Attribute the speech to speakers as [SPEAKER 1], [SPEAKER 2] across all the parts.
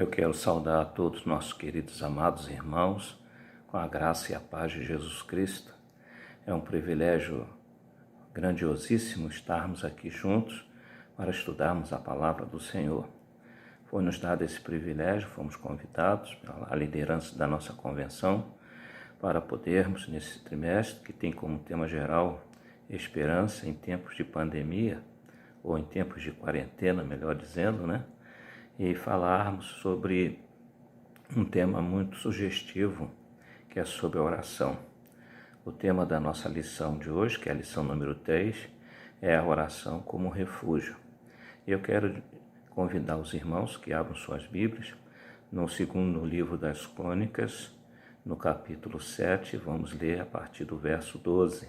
[SPEAKER 1] Eu quero saudar a todos nossos queridos amados irmãos com a graça e a paz de Jesus Cristo. É um privilégio grandiosíssimo estarmos aqui juntos para estudarmos a palavra do Senhor. Foi-nos dado esse privilégio, fomos convidados pela liderança da nossa convenção para podermos, nesse trimestre, que tem como tema geral esperança em tempos de pandemia, ou em tempos de quarentena, melhor dizendo, e falarmos sobre um tema muito sugestivo, que é sobre a oração. O tema da nossa lição de hoje, que é a lição número 3, é a oração como refúgio. Eu quero convidar os irmãos que abram suas Bíblias no segundo livro das Crônicas, no capítulo 7, vamos ler a partir do verso 12.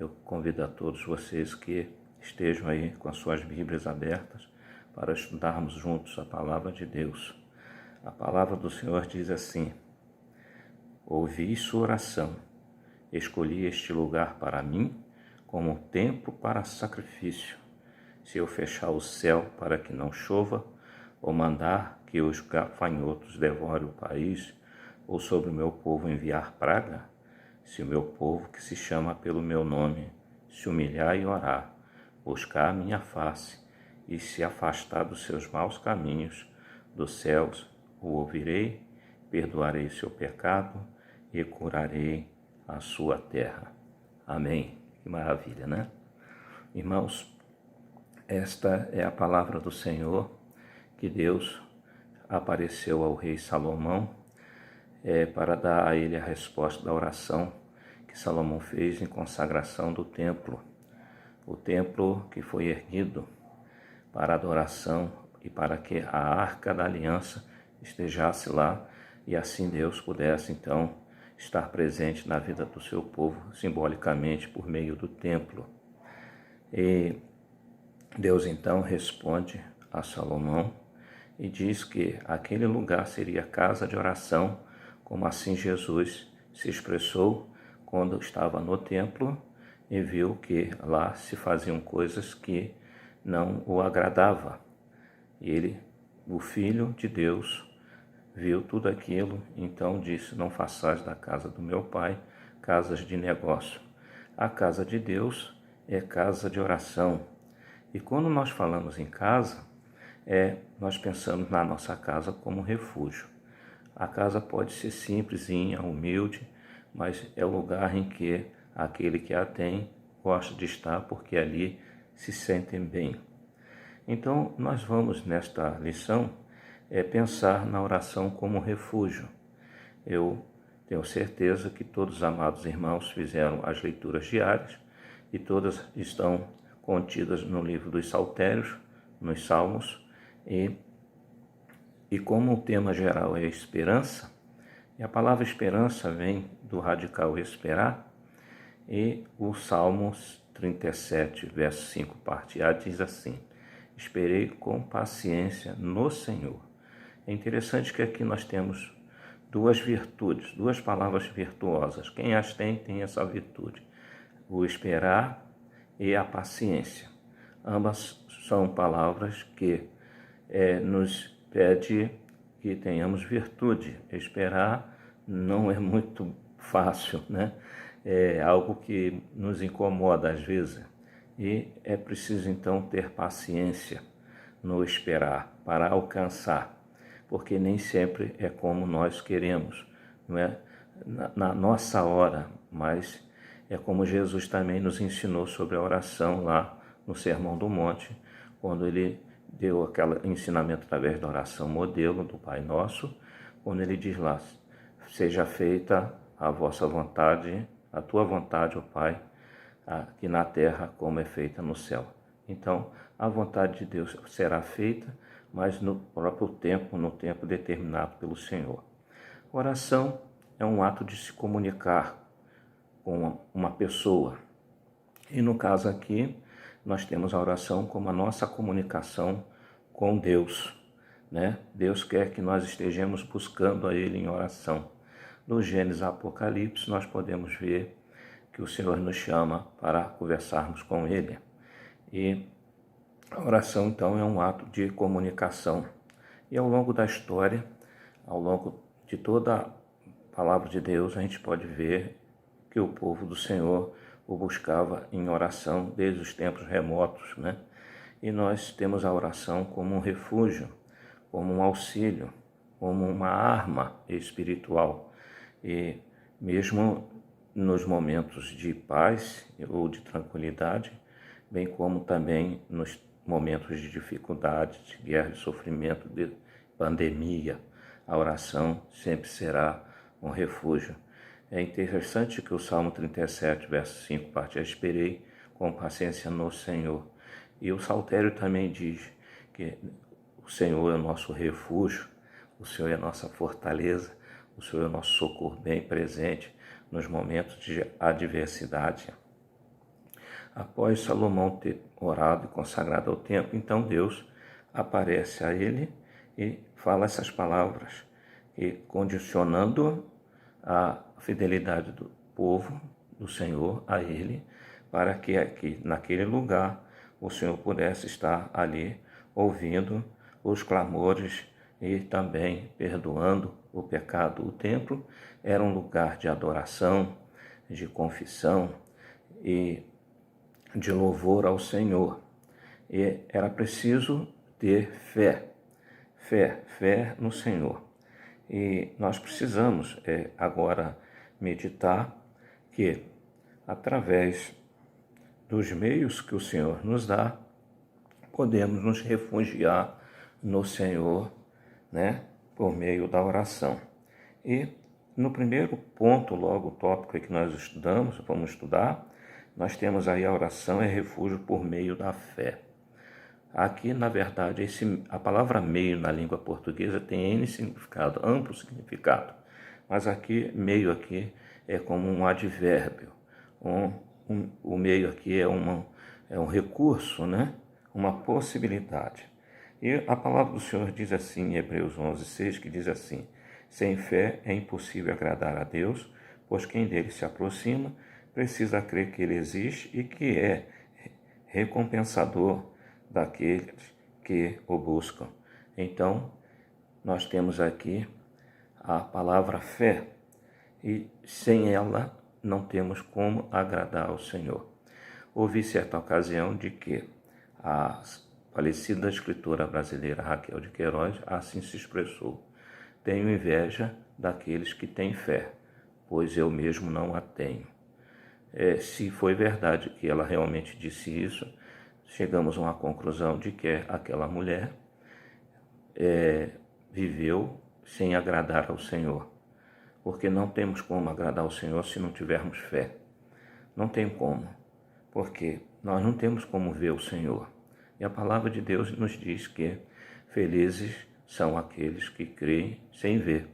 [SPEAKER 1] Eu convido a todos vocês que estejam aí com as suas Bíblias abertas para estudarmos juntos a palavra de Deus. A palavra do Senhor diz assim: ouvi sua oração, escolhi este lugar para mim como templo para sacrifício. Se eu fechar o céu para que não chova, ou mandar que os gafanhotos devorem o país, ou sobre o meu povo enviar praga, se o meu povo que se chama pelo meu nome se humilhar e orar, buscar a minha face e se afastar dos seus maus caminhos, dos céus o ouvirei, perdoarei seu pecado e curarei a sua terra. Amém. Que maravilha, né? Irmãos, esta é a palavra do Senhor que Deus apareceu ao rei Salomão para dar a ele a resposta da oração que Salomão fez em consagração do templo. O templo que foi erguido para adoração e para que a arca da aliança estejasse lá e assim Deus pudesse então estar presente na vida do seu povo simbolicamente por meio do templo. E Deus então responde a Salomão e diz que aquele lugar seria casa de oração, como assim Jesus se expressou quando estava no templo e viu que lá se faziam coisas que não o agradava. E ele, o Filho de Deus, viu tudo aquilo, então disse: não façais da casa do meu pai casas de negócio. A casa de Deus é casa de oração. E quando nós falamos em casa, nós pensamos na nossa casa como refúgio. A casa pode ser simplesinha, humilde, mas é o lugar em que aquele que a tem gosta de estar, porque ali se sentem bem. Então, nós vamos nesta lição pensar na oração como refúgio. Eu tenho certeza que todos os amados irmãos fizeram as leituras diárias e todas estão contidas no livro dos Saltérios, nos Salmos, e como o tema geral é esperança, e a palavra esperança vem do radical esperar, e o Salmos 37, verso 5, parte A, diz assim: esperei com paciência no Senhor. É interessante que aqui nós temos duas virtudes, duas palavras virtuosas. Quem as tem, tem essa virtude: o esperar e a paciência. Ambas são palavras que nos pede que tenhamos virtude. Esperar não é muito fácil, É algo que nos incomoda às vezes. E é preciso então ter paciência no esperar para alcançar, porque nem sempre é como nós queremos, não é na nossa hora, mas é como Jesus também nos ensinou sobre a oração lá no Sermão do Monte, quando ele deu aquele ensinamento através da oração modelo do Pai Nosso, quando ele diz lá: seja feita a vossa vontade, a tua vontade, ó Pai, aqui na terra como é feita no céu. Então, a vontade de Deus será feita, mas no próprio tempo, no tempo determinado pelo Senhor. Oração é um ato de se comunicar com uma pessoa. E no caso aqui, nós temos a oração como a nossa comunicação com Deus, Deus quer que nós estejamos buscando a Ele em oração. No Gênesis Apocalipse, nós podemos ver que o Senhor nos chama para conversarmos com Ele. E a oração, então, é um ato de comunicação. E ao longo da história, ao longo de toda a palavra de Deus, a gente pode ver que o povo do Senhor o buscava em oração desde os tempos remotos, né? E nós temos a oração como um refúgio, como um auxílio, como uma arma espiritual. E mesmo nos momentos de paz ou de tranquilidade, bem como também nos momentos de dificuldade, de guerra, de sofrimento, de pandemia, a oração sempre será um refúgio. É interessante que o Salmo 37, verso 5, parte: esperei com paciência no Senhor. E o Saltério também diz que o Senhor é o nosso refúgio, o Senhor é a nossa fortaleza, o Senhor é o nosso socorro bem presente nos momentos de adversidade. Após Salomão ter orado e consagrado ao templo, então Deus aparece a ele e fala essas palavras, e condicionando a fidelidade do povo, do Senhor, a ele, para que aqui, naquele lugar, o Senhor pudesse estar ali ouvindo os clamores e também perdoando o pecado. O templo era um lugar de adoração, de confissão e de louvor ao Senhor. E era preciso ter fé no Senhor. E nós precisamos agora meditar que, através dos meios que o Senhor nos dá, podemos nos refugiar no Senhor, né, por meio da oração. E no primeiro ponto, logo o tópico que nós vamos estudar, nós temos aí a oração é refúgio por meio da fé. Aqui, na verdade, a palavra meio na língua portuguesa tem N significado, amplo significado. Mas aqui, meio aqui é como um advérbio. O meio aqui é um recurso, né? Uma possibilidade. E a palavra do Senhor diz assim em Hebreus 11:6, que diz assim: sem fé é impossível agradar a Deus, pois quem dele se aproxima precisa crer que ele existe e que é recompensador daqueles que o buscam. Então, nós temos aqui a palavra fé, e sem ela não temos como agradar ao Senhor. Ouvi certa ocasião de que a falecida escritora brasileira Raquel de Queiroz assim se expressou: tenho inveja daqueles que têm fé, pois eu mesmo não a tenho. Se foi verdade que ela realmente disse isso, chegamos a uma conclusão de que aquela mulher viveu sem agradar ao Senhor, porque não temos como agradar ao Senhor se não tivermos fé. Não tem como, porque nós não temos como ver o Senhor. E a palavra de Deus nos diz que felizes são aqueles que creem sem ver.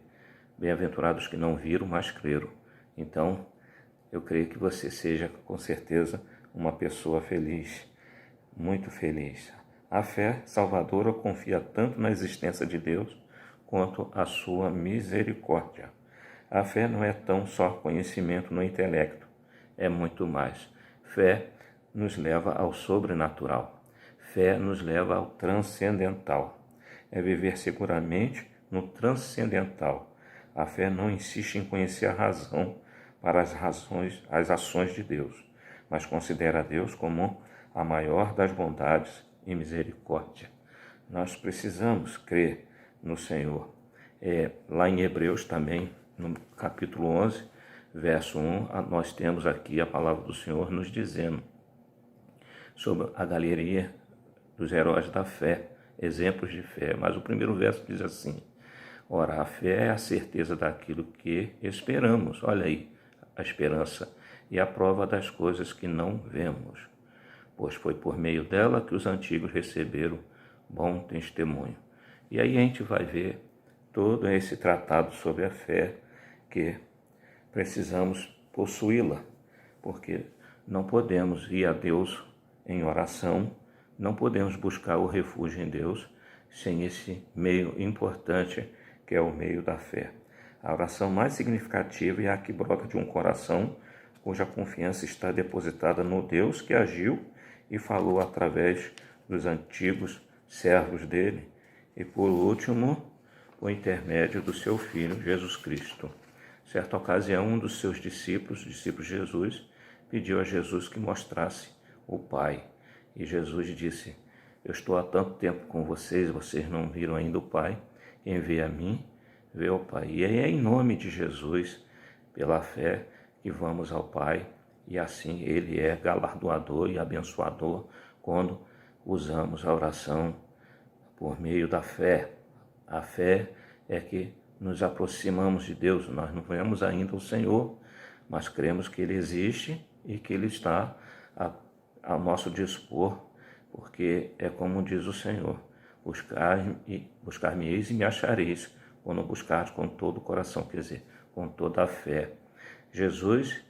[SPEAKER 1] Bem-aventurados que não viram, mas creram. Então, eu creio que você seja, com certeza, uma pessoa feliz, muito feliz. A fé salvadora confia tanto na existência de Deus quanto a sua misericórdia. A fé não é tão só conhecimento no intelecto, é muito mais. Fé nos leva ao sobrenatural. Fé nos leva ao transcendental. É viver seguramente no transcendental. A fé não insiste em conhecer a razão para as ações de Deus, mas considera Deus como a maior das bondades e misericórdia. Nós precisamos crer no Senhor. Lá em Hebreus também, no capítulo 11, verso 1, nós temos aqui a palavra do Senhor nos dizendo sobre a galeria dos heróis da fé, exemplos de fé. Mas o primeiro verso diz assim: ora, a fé é a certeza daquilo que esperamos. Olha aí, a esperança e a prova das coisas que não vemos, pois foi por meio dela que os antigos receberam bom testemunho. E aí a gente vai ver todo esse tratado sobre a fé, que precisamos possuí-la, porque não podemos ir a Deus em oração, não podemos buscar o refúgio em Deus sem esse meio importante que é o meio da fé. A oração mais significativa é a que brota de um coração cuja confiança está depositada no Deus que agiu e falou através dos antigos servos dele, e, por último, o intermédio do seu Filho, Jesus Cristo. Certa ocasião, um dos seus discípulos de Jesus, pediu a Jesus que mostrasse o Pai. E Jesus disse: eu estou há tanto tempo com vocês, vocês não viram ainda o Pai. Quem vê a mim, vê o Pai. E é em nome de Jesus, pela fé, que vamos ao Pai. E assim Ele é galardoador e abençoador quando usamos a oração por meio da fé. A fé é que nos aproximamos de Deus. Nós não vemos ainda o Senhor, mas cremos que Ele existe e que Ele está ao nosso dispor, porque é como diz o Senhor: buscar-me-eis e me achareis, quando buscares com todo o coração, quer dizer, com toda a fé. Jesus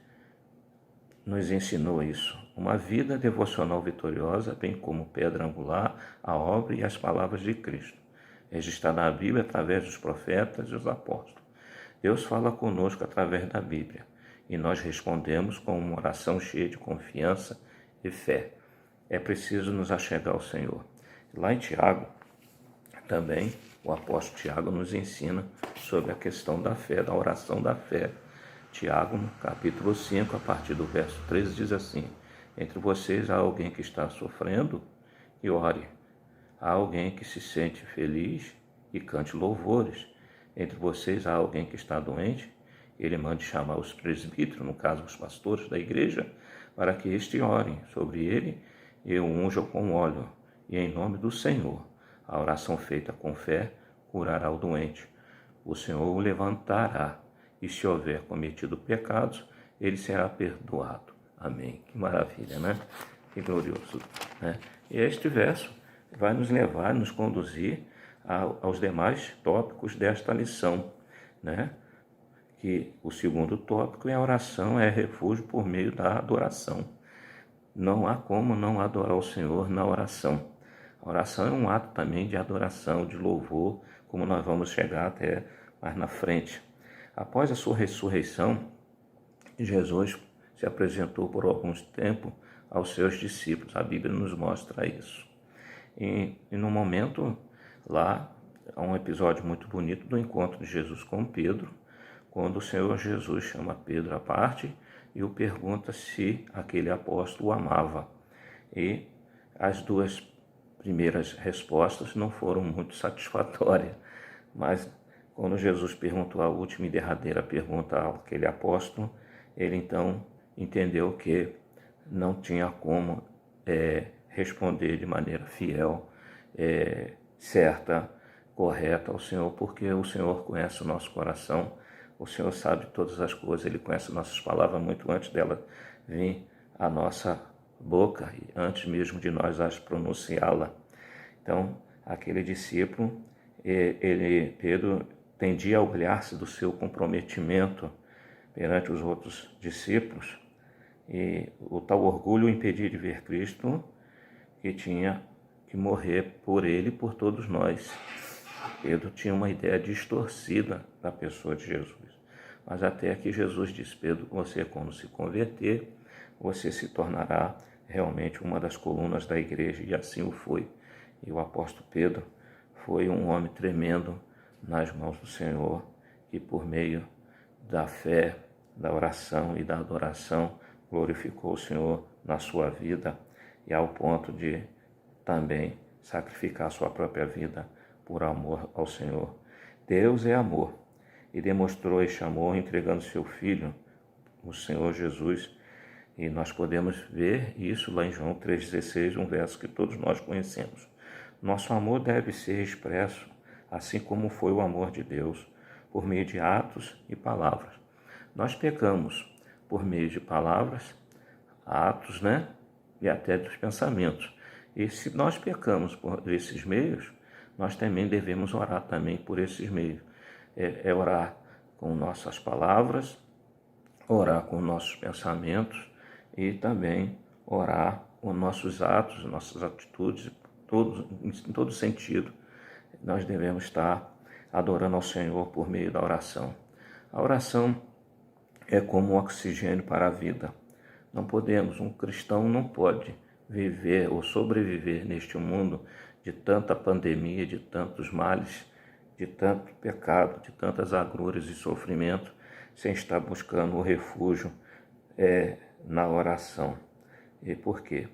[SPEAKER 1] nos ensinou isso, uma vida devocional vitoriosa, bem como pedra angular, a obra e as palavras de Cristo, registrada na Bíblia através dos profetas e os apóstolos. Deus fala conosco através da Bíblia, e nós respondemos com uma oração cheia de confiança e fé. É preciso nos achegar ao Senhor. Lá em Tiago, também, o apóstolo Tiago nos ensina sobre a questão da fé, da oração da fé. Tiago, no capítulo 5, a partir do verso 13, diz assim: entre vocês há alguém que está sofrendo e ore. Há alguém que se sente feliz e cante louvores. Entre vocês há alguém que está doente, ele mande chamar os presbíteros, no caso os pastores da igreja, para que estes orem sobre ele e o unjam com óleo. E em nome do Senhor, a oração feita com fé curará o doente. O Senhor o levantará, e se houver cometido pecados, ele será perdoado. Amém. Que maravilha, né? Que glorioso, né? E este verso vai nos levar, nos conduzir aos demais tópicos desta lição, né? Que o segundo tópico é a oração, é refúgio por meio da adoração. Não há como não adorar o Senhor na oração. A oração é um ato também de adoração, de louvor, como nós vamos chegar até mais na frente. Após a sua ressurreição, Jesus se apresentou por alguns tempos aos seus discípulos. A Bíblia nos mostra isso. E no momento lá, há um episódio muito bonito do encontro de Jesus com Pedro, quando o Senhor Jesus chama Pedro à parte e o pergunta se aquele apóstolo o amava. E as duas primeiras respostas não foram muito satisfatórias, mas quando Jesus perguntou a última e derradeira pergunta àquele apóstolo, ele então entendeu que não tinha como responder de maneira fiel, certa, correta ao Senhor, porque o Senhor conhece o nosso coração, o Senhor sabe todas as coisas, Ele conhece nossas palavras muito antes dela vir à nossa boca, e antes mesmo de nós as pronunciá-la. Então, aquele discípulo, Pedro, tendia a orgulhar-se do seu comprometimento perante os outros discípulos, e o tal orgulho o impedia de ver Cristo, que tinha que morrer por ele e por todos nós. Pedro tinha uma ideia distorcida da pessoa de Jesus. Mas até que Jesus disse: Pedro, você, quando se converter, você se tornará realmente uma das colunas da igreja. E assim o foi. E o apóstolo Pedro foi um homem tremendo nas mãos do Senhor, que por meio da fé, da oração e da adoração glorificou o Senhor na sua vida, e ao ponto de também sacrificar a sua própria vida por amor ao Senhor. Deus é amor, e demonstrou este amor entregando seu Filho, o Senhor Jesus. E nós podemos ver isso lá em João 3,16, um verso que todos nós conhecemos. Nosso amor deve ser expresso, assim como foi o amor de Deus, por meio de atos e palavras. Nós pecamos por meio de palavras, atos, né? E até dos pensamentos. E se nós pecamos por esses meios, nós também devemos orar também por esses meios. Orar com nossas palavras, orar com nossos pensamentos e também orar com nossos atos, nossas atitudes, em todo sentido. Nós devemos estar adorando ao Senhor por meio da oração. A oração é como um oxigênio para a vida. Um cristão não pode viver ou sobreviver neste mundo de tanta pandemia, de tantos males, de tanto pecado, de tantas agruras e sofrimento, sem estar buscando o refúgio na oração. E por quê?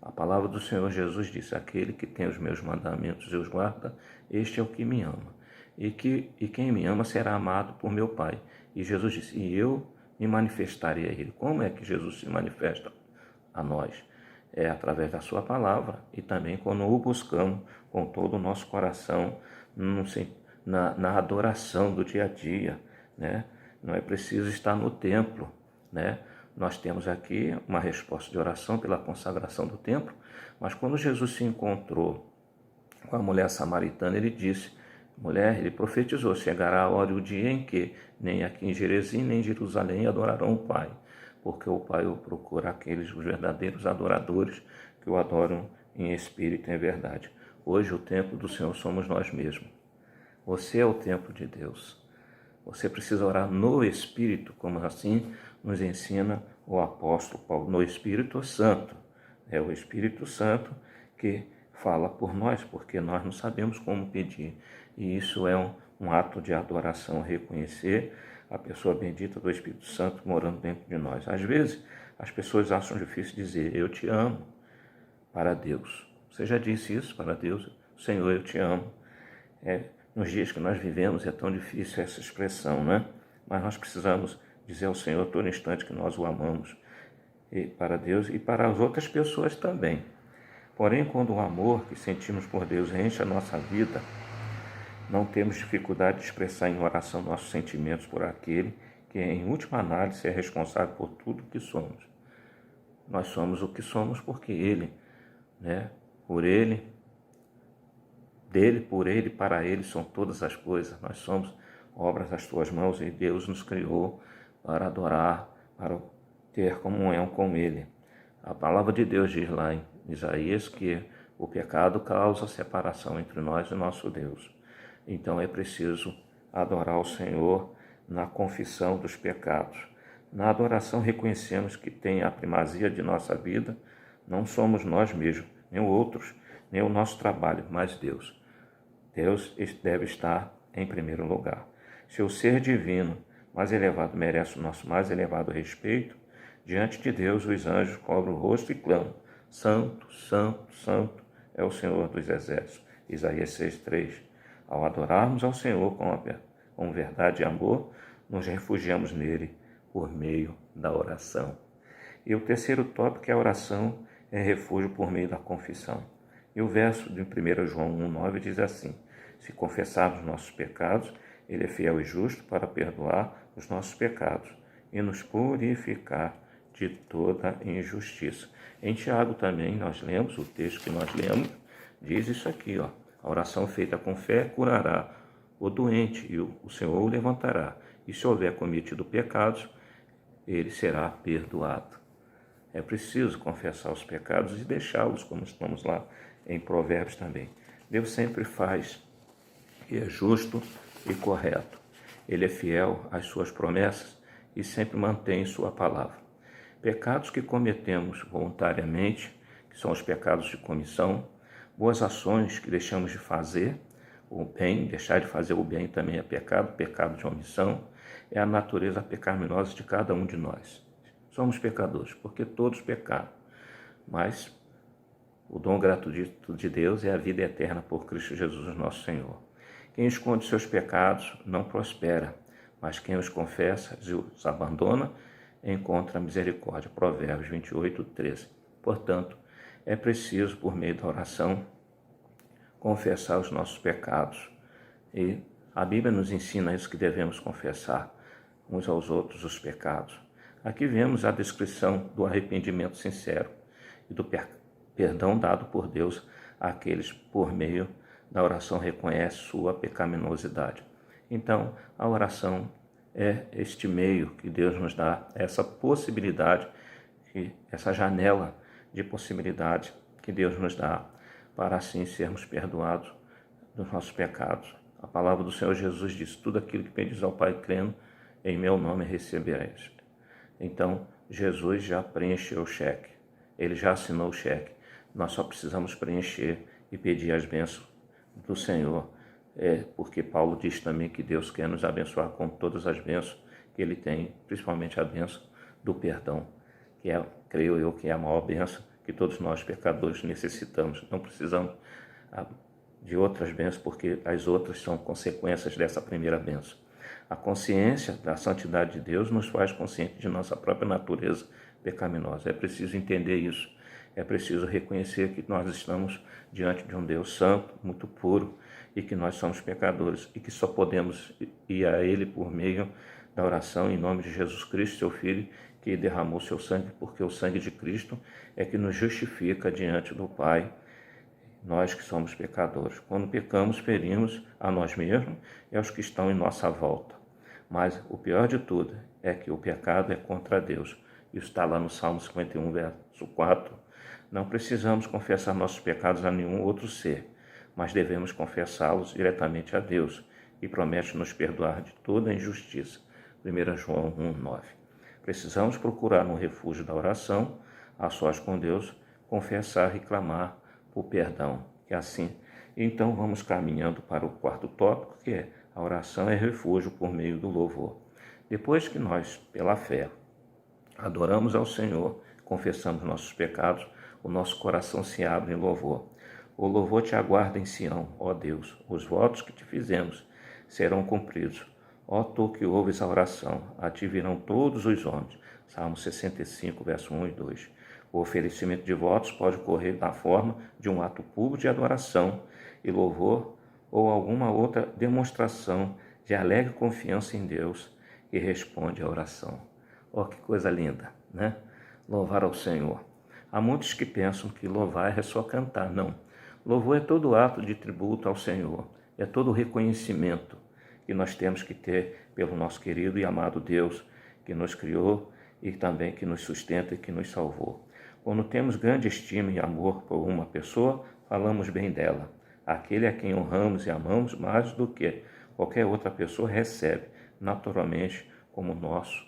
[SPEAKER 1] A palavra do Senhor Jesus disse: aquele que tem os meus mandamentos e os guarda, este é o que me ama. E quem me ama será amado por meu Pai. E Jesus disse: e eu me manifestarei a ele. Como é que Jesus se manifesta a nós? É através da sua palavra e também quando o buscamos com todo o nosso coração na adoração do dia a dia, né? Não é preciso estar no templo, né? Nós temos aqui uma resposta de oração pela consagração do templo, mas quando Jesus se encontrou com a mulher samaritana, ele disse: mulher, ele profetizou: chegará a hora e o dia em que nem aqui em Gerezim nem em Jerusalém adorarão o Pai, porque o Pai o procura aqueles, os verdadeiros adoradores, que o adoram em espírito e em verdade. Hoje o templo do Senhor somos nós mesmos. Você é o templo de Deus. Você precisa orar no Espírito, como assim nos ensina o apóstolo Paulo, no Espírito Santo. É o Espírito Santo que fala por nós, porque nós não sabemos como pedir. E isso é um ato de adoração, reconhecer a pessoa bendita do Espírito Santo morando dentro de nós. Às vezes, as pessoas acham difícil dizer: eu te amo, para Deus. Você já disse isso para Deus? Senhor, eu te amo. Nos dias que nós vivemos é tão difícil essa expressão, né? Mas nós precisamos dizer ao Senhor todo instante que nós o amamos, e para Deus e para as outras pessoas também. Porém, quando o amor que sentimos por Deus enche a nossa vida, não temos dificuldade de expressar em oração nossos sentimentos por aquele que, em última análise, é responsável por tudo o que somos. Nós somos o que somos porque Ele, né? Por Ele, dele, por Ele, para Ele são todas as coisas. Nós somos obras das Tuas mãos e Deus nos criou para adorar, para ter comunhão com Ele. A palavra de Deus diz lá em Isaías que o pecado causa separação entre nós e nosso Deus. Então é preciso adorar o Senhor na confissão dos pecados. Na adoração reconhecemos que tem a primazia de nossa vida, não somos nós mesmos, nem outros, nem o nosso trabalho, mas Deus. Deus deve estar em primeiro lugar. Se o ser divino mais elevado merece o nosso mais elevado respeito, diante de Deus os anjos cobrem o rosto e clamam: Santo, Santo, Santo é o Senhor dos Exércitos. Isaías 6,3. Ao adorarmos ao Senhor com verdade e amor, nos refugiamos nele por meio da oração. E o terceiro tópico é a oração é refúgio por meio da confissão. E o verso de 1 João 1,9 diz assim: se confessarmos nossos pecados, Ele é fiel e justo para perdoar os nossos pecados e nos purificar de toda injustiça. Em Tiago também nós lemos, o texto que nós lemos, diz isso aqui, ó: a oração feita com fé curará o doente e o Senhor o levantará. E se houver cometido pecados, ele será perdoado. É preciso confessar os pecados e deixá-los, como estamos lá em Provérbios também. Deus sempre faz e é justo e correto. Ele é fiel às suas promessas e sempre mantém sua palavra. Pecados que cometemos voluntariamente, que são os pecados de comissão, boas ações que deixamos de fazer, o bem, deixar de fazer o bem também é pecado, pecado de omissão, é a natureza pecaminosa de cada um de nós. Somos pecadores, porque todos pecaram, mas o dom gratuito de Deus é a vida eterna por Cristo Jesus, nosso Senhor. Quem esconde seus pecados não prospera, mas quem os confessa e os abandona encontra misericórdia. Provérbios 28:13. Portanto, é preciso, por meio da oração, confessar os nossos pecados. E a Bíblia nos ensina isso, que devemos confessar uns aos outros os pecados. Aqui vemos a descrição do arrependimento sincero e do perdão dado por Deus àqueles por meio da oração reconhece sua pecaminosidade. Então, a oração é este meio que Deus nos dá, essa possibilidade, essa janela de possibilidade que Deus nos dá para assim sermos perdoados dos nossos pecados. A palavra do Senhor Jesus diz: tudo aquilo que pedis ao Pai crendo, em meu nome recebereis. Então, Jesus já preencheu o cheque, Ele já assinou o cheque. Nós só precisamos preencher e pedir as bênçãos do Senhor, porque Paulo diz também que Deus quer nos abençoar com todas as bênçãos que Ele tem, principalmente a bênção do perdão, que é, creio eu, que é a maior bênção que todos nós pecadores necessitamos. Não precisamos de outras bênçãos, porque as outras são consequências dessa primeira bênção. A consciência da santidade de Deus nos faz conscientes de nossa própria natureza pecaminosa. É preciso entender isso. É preciso reconhecer que nós estamos diante de um Deus santo, muito puro, e que nós somos pecadores, e que só podemos ir a Ele por meio da oração em nome de Jesus Cristo, seu Filho, que derramou seu sangue, porque o sangue de Cristo é que nos justifica diante do Pai, nós que somos pecadores. Quando pecamos, ferimos a nós mesmos e aos que estão em nossa volta. Mas o pior de tudo é que o pecado é contra Deus. Isso está lá no Salmo 51, verso 4. Não precisamos confessar nossos pecados a nenhum outro ser, mas devemos confessá-los diretamente a Deus, que promete nos perdoar de toda injustiça. 1 João 1,9. Precisamos procurar no refúgio da oração, a sós com Deus, confessar e clamar por perdão, que assim. Então vamos caminhando para o quarto tópico, que é a oração é refúgio por meio do louvor. Depois que nós, pela fé, adoramos ao Senhor, confessamos nossos pecados, o nosso coração se abre em louvor. O louvor te aguarda em Sião, ó Deus, os votos que te fizemos serão cumpridos. Ó tu que ouves a oração, a ti virão todos os homens. Salmo 65, verso 1 e 2. O oferecimento de votos pode ocorrer na forma de um ato público de adoração e louvor ou alguma outra demonstração de alegre confiança em Deus que responde à oração. Oh, que coisa linda, né? Louvar ao Senhor. Há muitos que pensam que louvar é só cantar. Não. Louvor é todo ato de tributo ao Senhor. É todo o reconhecimento que nós temos que ter pelo nosso querido e amado Deus, que nos criou e também que nos sustenta e que nos salvou. Quando temos grande estima e amor por uma pessoa, falamos bem dela. Aquele a quem honramos e amamos mais do que qualquer outra pessoa recebe, naturalmente, como nosso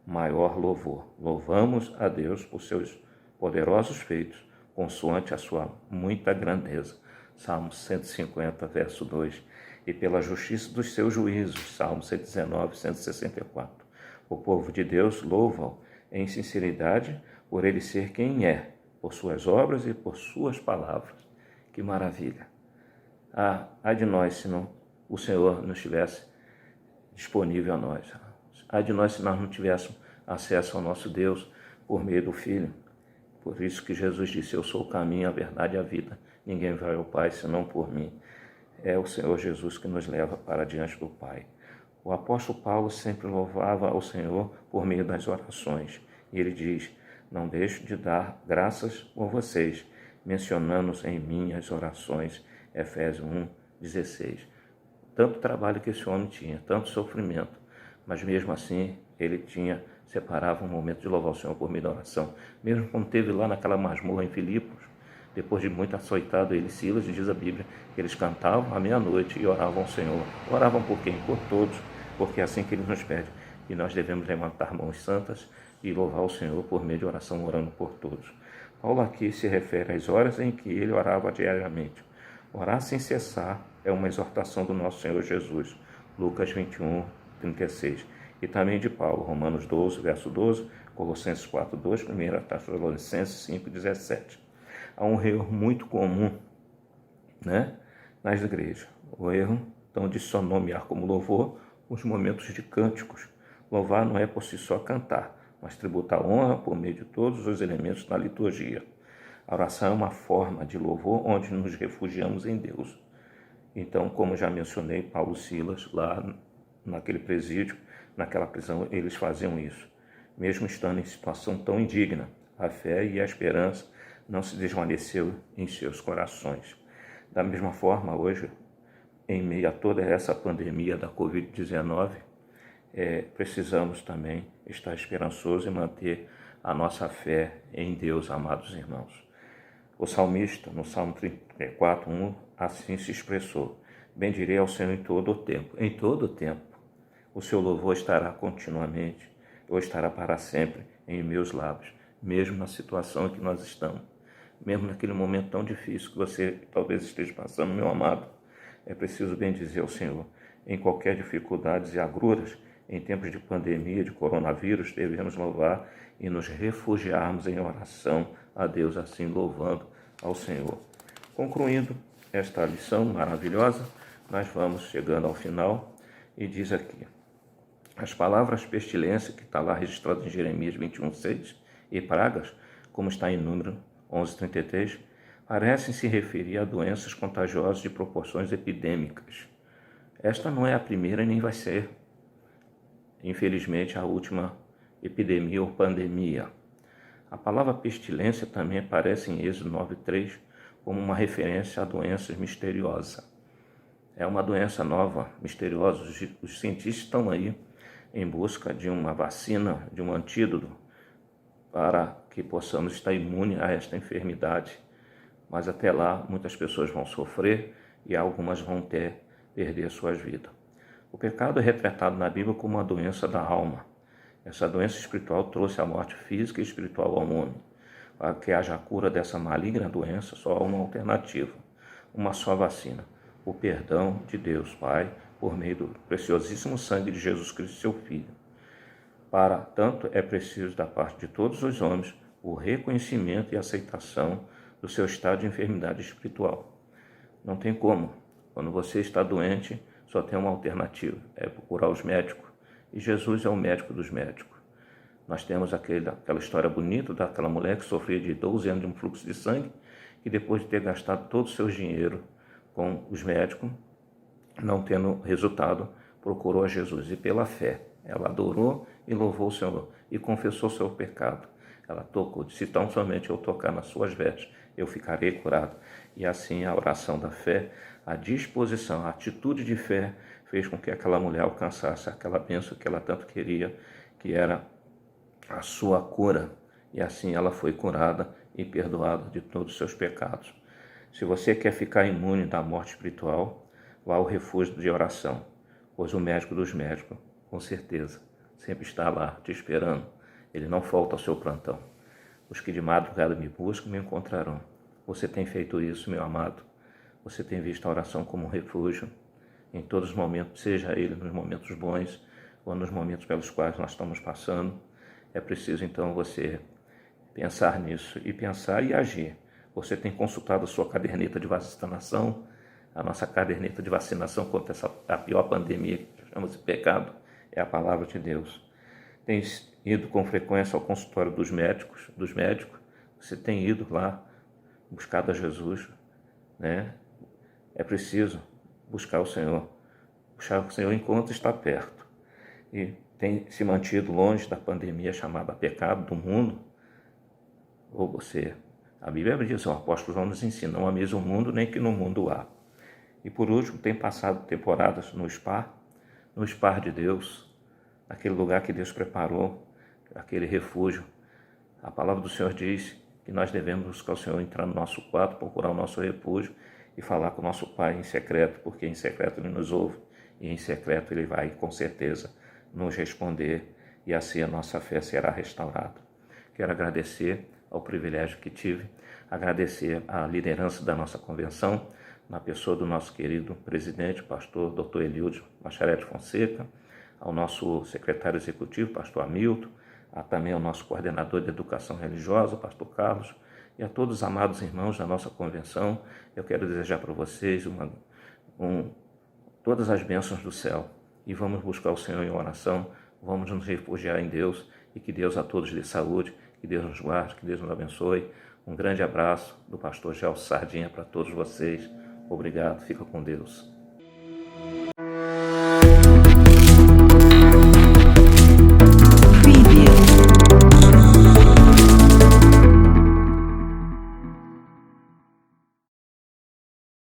[SPEAKER 1] maior louvor. Louvamos a Deus por seus poderosos feitos, consoante a sua muita grandeza. Salmo 150, verso 2. E pela justiça dos seus juízos. Salmo 119, 164. O povo de Deus louva-o em sinceridade por ele ser quem é, por suas obras e por suas palavras. Que maravilha! Ai de nós se não o Senhor não estivesse disponível a nós. Ai de nós se nós não tivéssemos acesso ao nosso Deus por meio do Filho. Por isso que Jesus disse, eu sou o caminho, a verdade e a vida. Ninguém vai ao Pai senão por mim. É o Senhor Jesus que nos leva para diante do Pai. O apóstolo Paulo sempre louvava ao Senhor por meio das orações. E ele diz, não deixo de dar graças por vocês, mencionando-os em minhas orações. Efésios 1, 16. Tanto trabalho que esse homem tinha, tanto sofrimento, mas mesmo assim ele separava um momento de louvar o Senhor por meio da oração. Mesmo quando esteve lá naquela masmorra em Filipos, depois de muito açoitado, ele e Silas, diz a Bíblia, que eles cantavam à meia-noite e oravam ao Senhor. Oravam por quem? Por todos, porque é assim que ele nos pede. E nós devemos levantar mãos santas e louvar o Senhor por meio de oração, orando por todos. Paulo aqui se refere às horas em que ele orava diariamente. Orar sem cessar é uma exortação do nosso Senhor Jesus. Lucas 21, 36. E também de Paulo, Romanos 12, verso 12, Colossenses 4, 2, 1 Tessalonicenses 5, 17. Há um erro muito comum, né, nas igrejas. O erro, então, de só nomear como louvor os momentos de cânticos. Louvar não é por si só cantar, mas tributar honra por meio de todos os elementos da liturgia. A oração é uma forma de louvor onde nos refugiamos em Deus. Então, como já mencionei, Paulo e Silas, lá naquele presídio, naquela prisão, eles faziam isso. Mesmo estando em situação tão indigna, a fé e a esperança não se desvaneceu em seus corações. Da mesma forma, hoje, em meio a toda essa pandemia da Covid-19, precisamos também estar esperançosos e manter a nossa fé em Deus, amados irmãos. O salmista, no Salmo 34, 1, assim se expressou: bendirei ao Senhor em todo o tempo. Em todo o tempo. O seu louvor estará continuamente, ou estará para sempre em meus lábios, mesmo na situação em que nós estamos. mesmo naquele momento tão difícil que você talvez esteja passando, meu amado, é preciso bem dizer ao Senhor, em qualquer dificuldades e agruras, em tempos de pandemia, de coronavírus, devemos louvar e nos refugiarmos em oração a Deus, assim louvando ao Senhor. Concluindo esta lição maravilhosa, nós vamos chegando ao final e diz aqui: as palavras pestilência, que está lá registrado em Jeremias 21:6, e pragas, como está em Número 11:33, parecem se referir a doenças contagiosas de proporções epidêmicas. Esta não é a primeira nem vai ser, infelizmente, a última epidemia ou pandemia. A palavra pestilência também aparece em Êxodo 9:3 como uma referência a doenças misteriosas. É uma doença nova, misteriosa. Os cientistas estão aí em busca de uma vacina, de um antídoto, para que possamos estar imunes a esta enfermidade. Mas até lá, muitas pessoas vão sofrer e algumas vão perder suas vidas. O pecado é retratado na Bíblia como uma doença da alma. Essa doença espiritual trouxe a morte física e espiritual ao homem. Para que haja a cura dessa maligna doença, só há uma alternativa, uma só vacina: o perdão de Deus Pai, por meio do preciosíssimo sangue de Jesus Cristo, seu Filho. Para tanto, é preciso da parte de todos os homens o reconhecimento e aceitação do seu estado de enfermidade espiritual. Não tem como. Quando você está doente, só tem uma alternativa, é procurar os médicos. E Jesus é o médico dos médicos. Nós temos aquela história bonita daquela mulher que sofria de 12 anos de um fluxo de sangue, que depois de ter gastado todo o seu dinheiro com os médicos, não tendo resultado, procurou a Jesus. E pela fé, ela adorou e louvou o Senhor e confessou seu pecado. Ela tocou, disse: tão somente eu tocar nas suas vestes, eu ficarei curado. E assim a oração da fé, a disposição, a atitude de fé fez com que aquela mulher alcançasse aquela bênção que ela tanto queria, que era a sua cura. E assim ela foi curada e perdoada de todos os seus pecados. Se você quer ficar imune da morte espiritual, vá ao refúgio de oração, pois o médico dos médicos, com certeza, sempre está lá te esperando. Ele não falta ao seu plantão. Os que de madrugada me buscam, me encontrarão. Você tem feito isso, meu amado? Você tem visto a oração como um refúgio em todos os momentos, seja ele nos momentos bons ou nos momentos pelos quais nós estamos passando? É preciso então você pensar nisso e pensar e agir. Você tem consultado a sua caderneta de vacinação, a nossa caderneta de vacinação contra a pior pandemia que chamamos de pecado, é a palavra de Deus. Tem ido com frequência ao consultório dos médicos, você tem ido lá, buscado a Jesus, né? É preciso buscar o Senhor enquanto está perto. E tem se mantido longe da pandemia chamada pecado do mundo, ou você... A Bíblia diz, o apóstolo João nos ensina: não há mesmo mundo, nem que no mundo há. E por último, tem passado temporadas no spa de Deus, aquele lugar que Deus preparou, aquele refúgio. A palavra do Senhor diz que nós devemos buscar o Senhor, entrar no nosso quarto, procurar o nosso refúgio e falar com o nosso Pai em secreto, porque em secreto Ele nos ouve e em secreto Ele vai, com certeza, nos responder, e assim a nossa fé será restaurada. Quero agradecer ao privilégio que tive, agradecer a liderança da nossa convenção, na pessoa do nosso querido presidente, pastor Dr. Elildo Macharete Fonseca, ao nosso secretário executivo, pastor Hamilton, também ao nosso coordenador de educação religiosa, pastor Carlos, e a todos os amados irmãos da nossa convenção. Eu quero desejar para vocês todas as bênçãos do céu, e vamos buscar o Senhor em oração, vamos nos refugiar em Deus, e que Deus a todos dê saúde, que Deus nos guarde, que Deus nos abençoe. Um grande abraço do pastor Gelson Sardinha para todos vocês. Obrigado, fica com Deus.